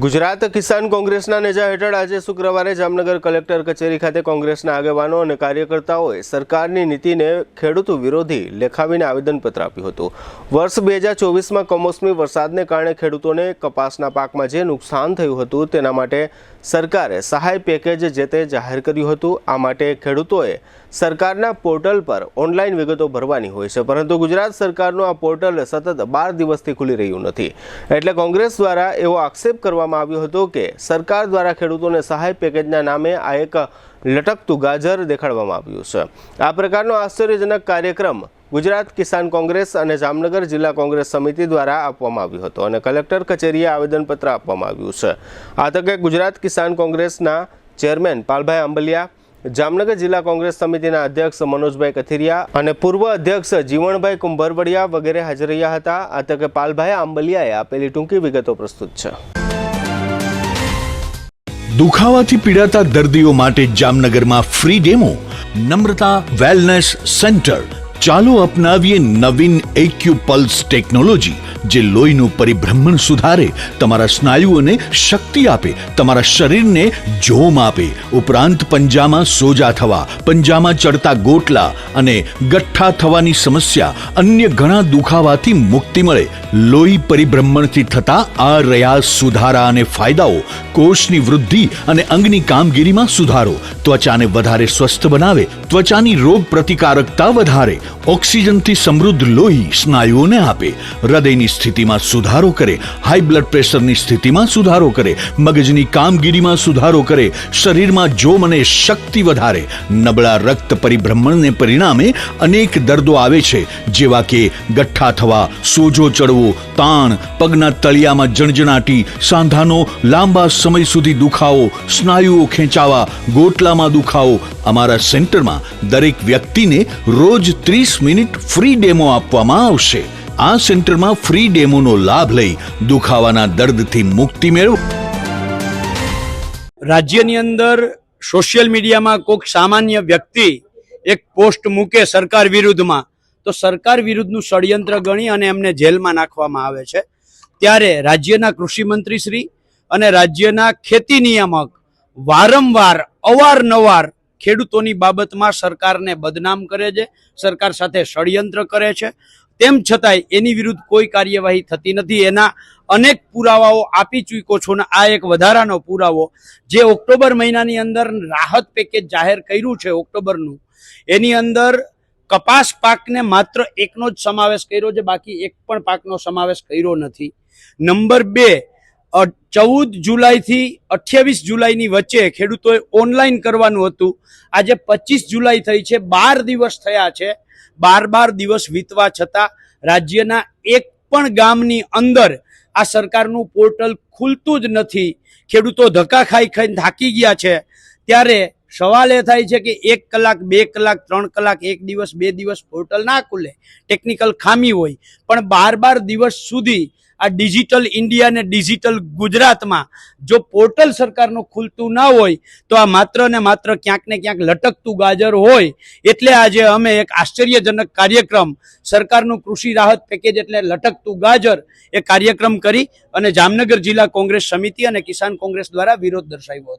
ગુજરાત કિસાન કોંગ્રેસના નેજા હેઠળ આજે શુક્રવારે જામનગર કલેક્ટર કચેરી ખાતે કોંગ્રેસના આગેવાનો અને કાર્યકર્તાઓએ સરકારની નીતિને ખેડૂતો વિરોધી લેખાવીને આવેદનપત્ર આપ્યું હતું। વર્ષ 2024માં કમોસમી વરસાદને કારણે ખેડૂતોને કપાસના પાકમાં જે નુકસાન થયું હતું તેના માટે સરકારે સહાય પેકેજ જે તે જાહેર કર્યું હતું। આ માટે ખેડૂતોએ સરકારના પોર્ટલ પર ઓનલાઈન વિગતો ભરવાની હોય છે, પરંતુ ગુજરાત સરકારનું આ પોર્ટલ સતત 12 દિવસથી ખુલી રહ્યું નથી। એટલે કોંગ્રેસ દ્વારા એવો આક્ષેપ કરવામાં આવ્યો હતો કે સરકાર દ્વારા ખેડૂતોને સહાય પેકેજના નામે આ એક લટકતું ગાજર દેખાડવામાં આવ્યું છે। આ પ્રકારનો આશ્ચર્યજનક કાર્યક્રમ ગુજરાત કિસાન કોંગ્રેસ અને જામનગર જિલ્લા કોંગ્રેસ સમિતિ દ્વારા આપવામાં આવ્યો હતો અને કલેક્ટર કચેરીએ આવેદનપત્ર આપવામાં આવ્યું છે। આ તકે ગુજરાત કિસાન કોંગ્રેસના ચેરમેન પાલભાઈ આંબલિયા, જામનગર જિલ્લા કોંગ્રેસ સમિતિના અધ્યક્ષ મનોજભાઈ કથિરિયા અને પૂર્વ અધ્યક્ષ જીવણભાઈ કુંભરવડિયા વગેરે હાજર રહ્યા હતા। આ તકે પાલભાઈ આંબલિયાએ આપેલી ટૂંકી વિગતો પ્રસ્તુત છે। દુખાવાથી પીડાતા દર્દીઓ માટે જામનગરમાં ફ્રી ડેમો। નમ્રતા વેલનેસ સેન્ટર। ચાલો અપનાવીએ નવીન એક્યુપલ્સ ટેકનોલોજી, જે લોહીનું પરિભ્રમણ સુધારે, તમારા સ્નાયુઓને શક્તિ આપે, તમારા શરીરને જોમ આપે, ઉપરાંત પંજામાં સોજા થવા, પંજામાં ચડતા ગોટલા અને ગઠ્ઠા થવાની સમસ્યા, અન્ય ઘણા દુખાવાથી મુક્તિ મળે। લોહી પરિભ્રમણથી થતા આ રહ્યા સુધારા અને ફાયદાઓ। કોષની વૃદ્ધિ અને અંગની કામગીરીમાં સુધારો, ત્વચાને વધારે સ્વસ્થ બનાવે, ત્વચાની રોગ પ્રતિકારકતા વધારે, ઓક્સિજનથી સમૃદ્ધ લોહી સ્નાયુઓને આપે, હૃદયની સ્થિતિમાં સુધારો કરે, હાઈ બ્લડ પ્રેશરની સ્થિતિમાં સુધારો કરે, મગજની કામગીરીમાં સુધારો કરે, શરીરમાં જોમ અને શક્તિ વધારે। નબળા રક્ત પરિભ્રમણને પરિણામે અનેક દર્દો આવે છે, જેવા કે ગઠ્ઠા થવા, સોજો ચડવો, તાણ, પગના તળિયામાં જણજણાટી, સાંધાનો લાંબા સમય સુધી દુખાવો, સ્નાયુઓ ખેંચાવા, ગોટલામાં દુખાવો। અમારા સેન્ટરમાં દરેક વ્યક્તિને રોજ 30 મિનિટ ફ્રી ડેમો આપવામાં આવશે। આ સેન્ટરમાં ફ્રી ડેમોનો લાભ લઈ દુખાવાના દર્દથી મુક્તિ મેળવો। રાજ્યની અંદર સોશિયલ મીડિયામાં કોઈક સામાન્ય વ્યક્તિ એક પોસ્ટ મૂકે સરકાર વિરુદ્ધમાં, તો સરકાર વિરુદ્ધનું ષડયંત્ર ગણી અને એમને જેલમાં નાખવામાં આવે છે। ત્યારે રાજ્યના કૃષિ મંત્રી શ્રી અને રાજ્યના ખેતી નિયામક વારંવાર અવારનવાર ખેડૂતોની બાબતમાં સરકારને બદનામ કરે છે, સરકાર સાથે ષડયંત્ર કરે છે। તેમ છતાંય એની વિરુદ્ધ કોઈ કાર્યવાહી થતી નથી। એના અનેક પુરાવાઓ આપી ચૂક્યો છો ને આ એક વધારાનો પુરાવો, જે ઓક્ટોબર મહિનાની અંદર રાહત પેકેજ જાહેર કર્યું છે ઓક્ટોબરનું, એની અંદર કપાસ પાકને માત્ર એકનો જ સમાવેશ કર્યો છે, બાકી એક પણ પાકનો સમાવેશ કર્યો નથી। નંબર 2, 14 જુલાઈથી 28 જુલાઈની વચ્ચે ખેડૂતોએ ઓનલાઈન કરવાનું હતું। આજે 25 જુલાઈ થઈ છે, 12 દિવસ થયા છે। 12 દિવસ વીતવા છતાં રાજ્યના એક પણ ગામની અંદર આ સરકારનું પોર્ટલ ખુલતું જ નથી। ખેડૂતો ધક્કા ખાઈને થાકી ગયા છે। ત્યારે સવાલ એ થાય છે કે 1 કલાક, 2 કલાક, 3 કલાક, 1 દિવસ, 2 દિવસ પોર્ટલ ના ખુલે, ટેકનિકલ ખામી હોય, પણ 12 દિવસ સુધી આ ડિજિટલ ઇન્ડિયા ને ડિજિટલ ગુજરાતમાં જો પોર્ટલ સરકારનું ખુલતું ના હોય તો આ માત્ર ને માત્ર ક્યાંક ને ક્યાંક લટકતું ગાજર હોય। એટલે આજે અમે એક આશ્ચર્યજનક કાર્યક્રમ, સરકારનું કૃષિ રાહત પેકેજ એટલે લટકતું ગાજર, એ કાર્યક્રમ કરી અને જામનગર જિલ્લા કોંગ્રેસ સમિતિ અને કિસાન કોંગ્રેસ દ્વારા વિરોધ દર્શાવ્યો હતો।